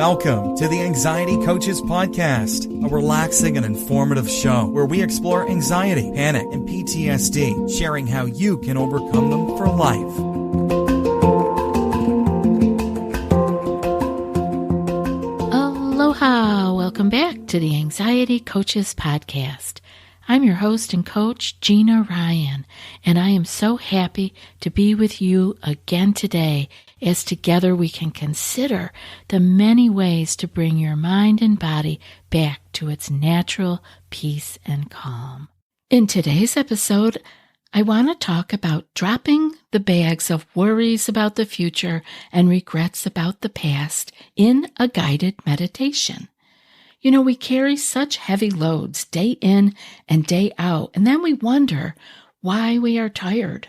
Welcome to the Anxiety Coaches Podcast, a relaxing and informative show where we explore anxiety, panic, and PTSD, sharing how you can overcome them for life. Aloha! Welcome back to the Anxiety Coaches Podcast. I'm your host and coach, Gina Ryan, and I am so happy to be with you again today as together we can consider the many ways to bring your mind and body back to its natural peace and calm. In today's episode, I want to talk about dropping the bags of worries about the future and regrets about the past in a guided meditation. You know, we carry such heavy loads day in and day out, and then we wonder why we are tired,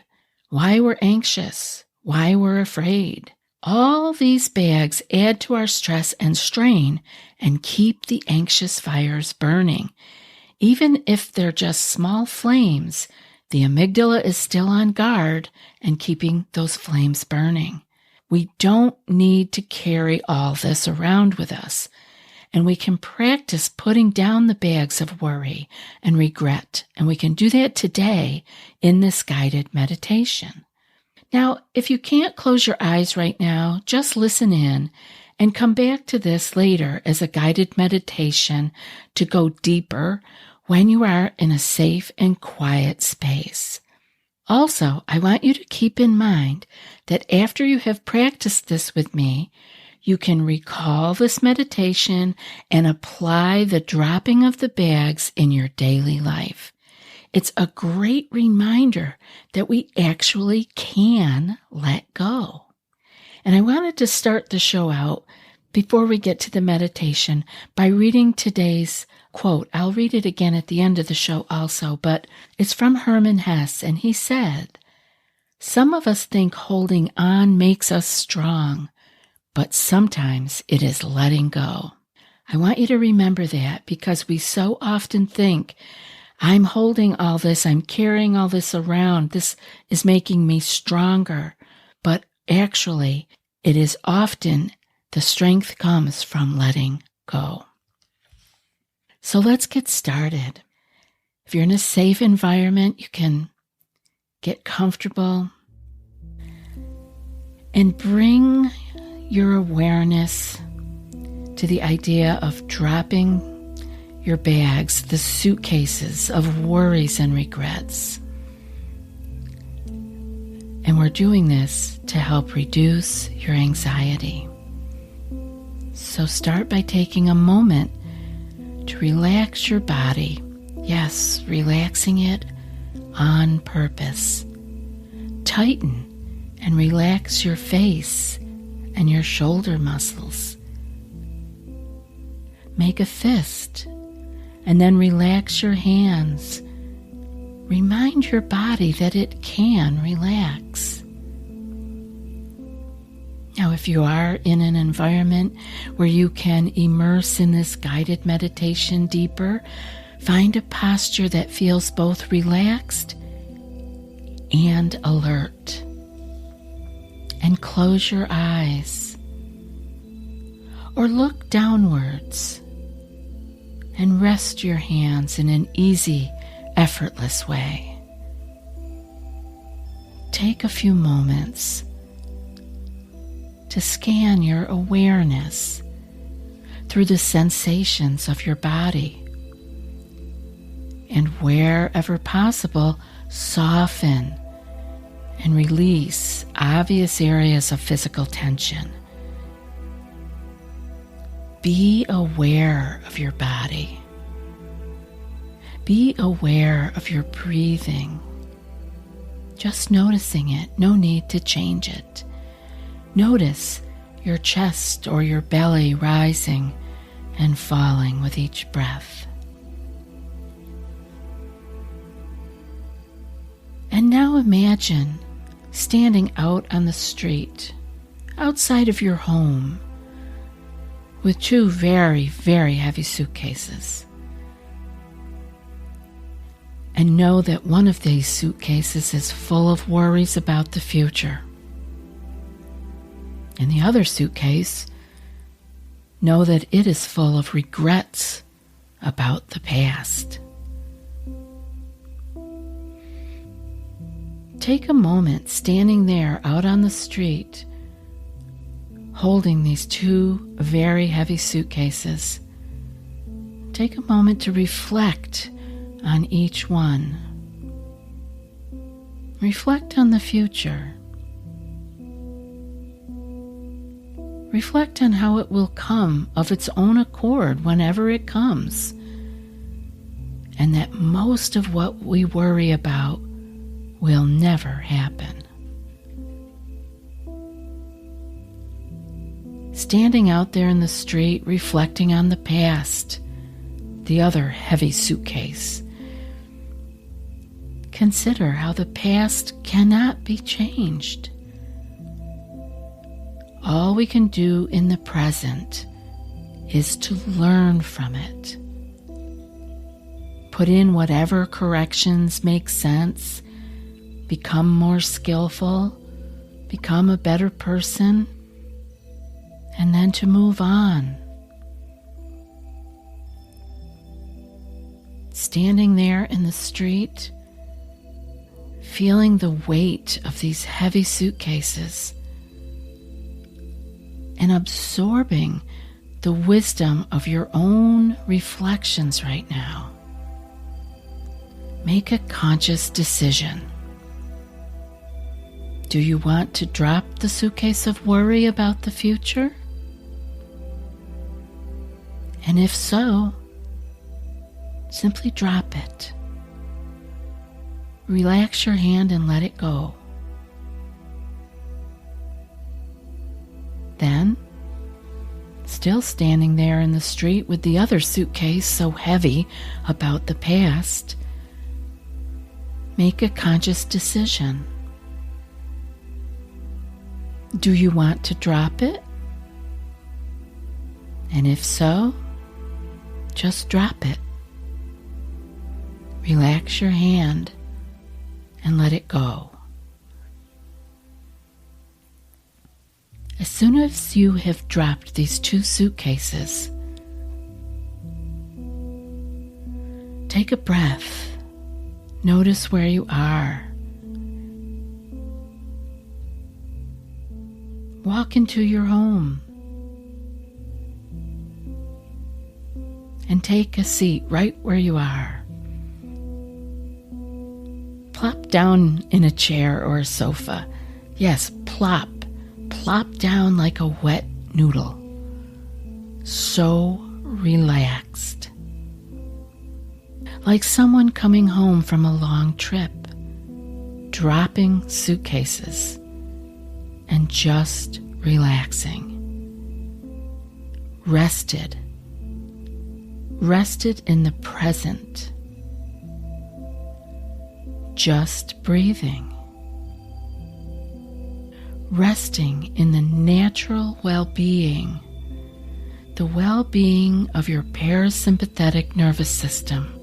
why we're anxious, why we're afraid. All these bags add to our stress and strain and keep the anxious fires burning. Even if they're just small flames, the amygdala is still on guard and keeping those flames burning. We don't need to carry all this around with us. And we can practice putting down the bags of worry and regret. And we can do that today in this guided meditation. Now, if you can't close your eyes right now, just listen in and come back to this later as a guided meditation to go deeper when you are in a safe and quiet space. Also, I want you to keep in mind that after you have practiced this with me, you can recall this meditation and apply the dropping of the bags in your daily life. It's a great reminder that we actually can let go. And I wanted to start the show out before we get to the meditation by reading today's quote. I'll read it again at the end of the show also, but it's from Herman Hesse, and he said, "Some of us think holding on makes us strong, but sometimes it is letting go." I want you to remember that because we so often think, I'm holding all this, I'm carrying all this around, this is making me stronger. But actually, it is often the strength comes from letting go. So let's get started. If you're in a safe environment, you can get comfortable and bring your awareness to the idea of dropping your bags, the suitcases of worries and regrets. And we're doing this to help reduce your anxiety. So start by taking a moment to relax your body. Yes, relaxing it on purpose. Tighten and relax your face and your shoulder muscles. Make a fist and then relax your hands. Remind your body that it can relax. Now, if you are in an environment where you can immerse in this guided meditation deeper, find a posture that feels both relaxed and alert. And close your eyes or look downwards and rest your hands in an easy, effortless way. Take a few moments to scan your awareness through the sensations of your body, and wherever possible, soften and release obvious areas of physical tension. Be aware of your body. Be aware of your breathing. Just noticing it, no need to change it. Notice your chest or your belly rising and falling with each breath. And now imagine standing out on the street, outside of your home, with two very, very heavy suitcases. And know that one of these suitcases is full of worries about the future. And the other suitcase know that it is full of regrets about the past. Take a moment standing there out on the street, holding these two very heavy suitcases. Take a moment to reflect on each one. Reflect on the future. Reflect on how it will come of its own accord whenever it comes, and that most of what we worry about will never happen. Standing out there in the street, reflecting on the past, the other heavy suitcase. Consider how the past cannot be changed. All we can do in the present is to learn from it. Put in whatever corrections make sense, become more skillful, become a better person, and then to move on. Standing there in the street, feeling the weight of these heavy suitcases and absorbing the wisdom of your own reflections right now. Make a conscious decision. Do you want to drop the suitcase of worry about the future? And if so, simply drop it. Relax your hand and let it go. Then, still standing there in the street with the other suitcase so heavy about the past, make a conscious decision. Do you want to drop it? And if so, just drop it. Relax your hand and let it go. As soon as you have dropped these two suitcases, take a breath. Notice where you are. Walk into your home and take a seat right where you are. Plop down in a chair or a sofa. Yes, plop down like a wet noodle. So relaxed. Like someone coming home from a long trip, dropping suitcases and just relaxing. Rested in the present, just breathing. Resting in the natural well-being, the well-being of your parasympathetic nervous system,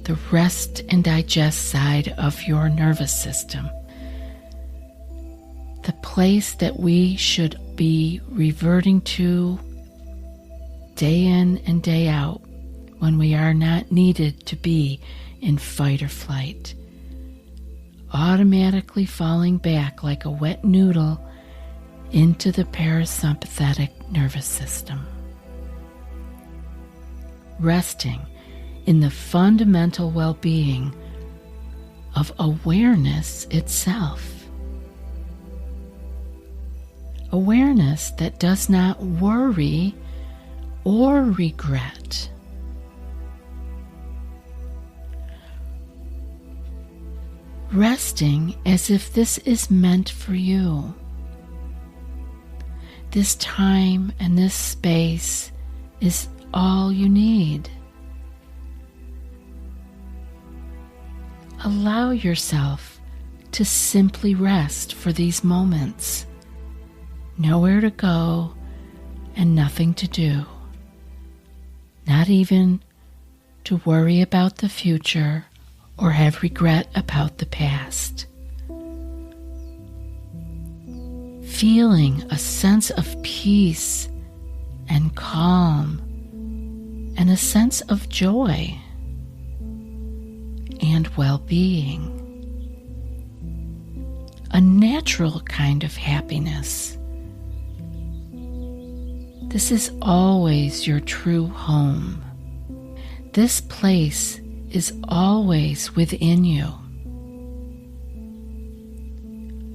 the rest and digest side of your nervous system, the place that we should be reverting to day in and day out when we are not needed to be in fight or flight, automatically falling back like a wet noodle into the parasympathetic nervous system. Resting in the fundamental well-being of awareness itself. Awareness that does not worry or regret. Resting as if this is meant for you. This time and this space is all you need. Allow yourself to simply rest for these moments. Nowhere to go and nothing to do. Not even to worry about the future or have regret about the past. Feeling a sense of peace and calm and a sense of joy and well-being. A natural kind of happiness. This is always your true home. This place is always within you.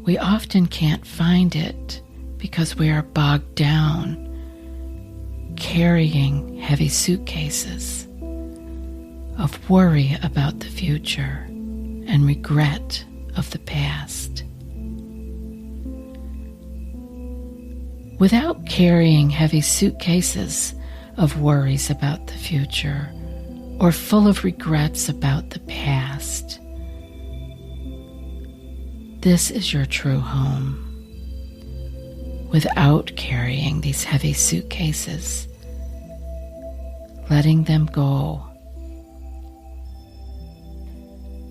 We often can't find it because we are bogged down, carrying heavy suitcases of worry about the future and regret of the past. Without carrying heavy suitcases of worries about the future or full of regrets about the past, this is your true home. Without carrying these heavy suitcases, letting them go.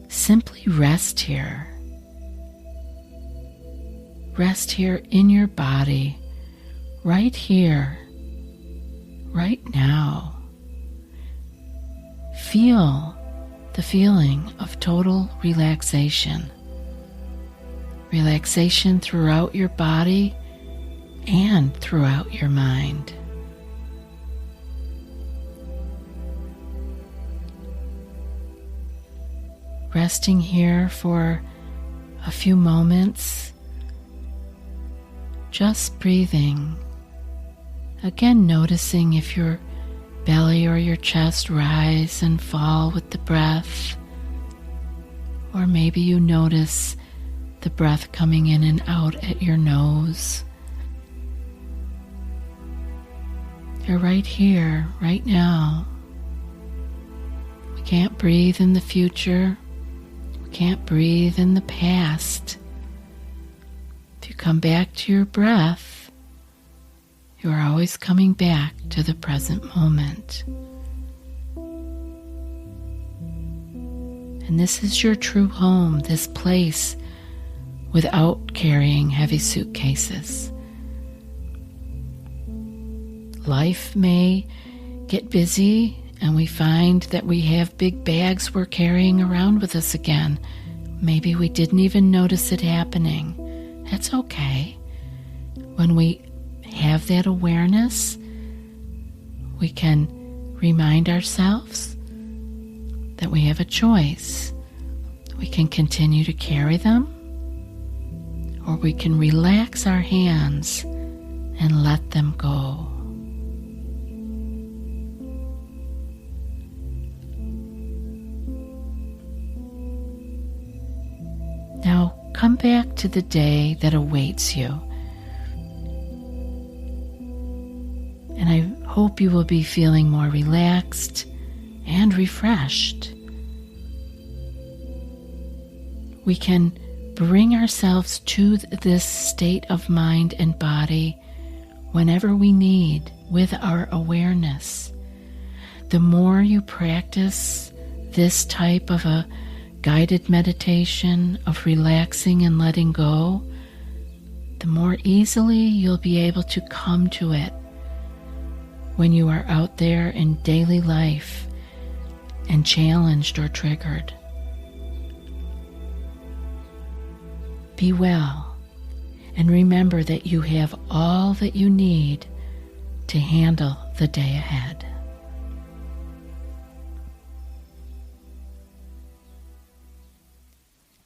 Simply rest here. Rest here in your body, right here, right now. Feel the feeling of total relaxation. Relaxation throughout your body and throughout your mind. Resting here for a few moments, just breathing. Again, noticing if your belly or your chest rise and fall with the breath, or maybe you notice the breath coming in and out at your nose. You're right here, right now. We can't breathe in the future. We can't breathe in the past. If you come back to your breath, you are always coming back to the present moment. And this is your true home, this place without carrying heavy suitcases. Life may get busy and we find that we have big bags we're carrying around with us again. Maybe we didn't even notice it happening. That's okay. When we have that awareness, we can remind ourselves that we have a choice. We can continue to carry them, or we can relax our hands and let them go. Now come back to the day that awaits you. And I hope you will be feeling more relaxed and refreshed. We can bring ourselves to this state of mind and body whenever we need with our awareness. The more you practice this type of a guided meditation of relaxing and letting go, the more easily you'll be able to come to it when you are out there in daily life and challenged or triggered. Be well, and remember that you have all that you need to handle the day ahead.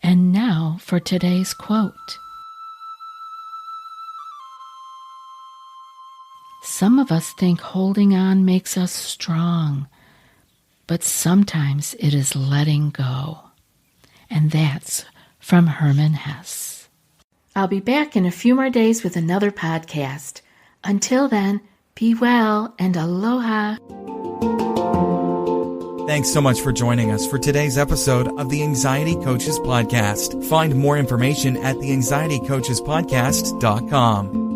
And now for today's quote. Some of us think holding on makes us strong, but sometimes it is letting go. And that's from Herman Hesse. I'll be back in a few more days with another podcast. Until then, be well and aloha. Thanks so much for joining us for today's episode of the Anxiety Coaches Podcast. Find more information at theanxietycoachespodcast.com.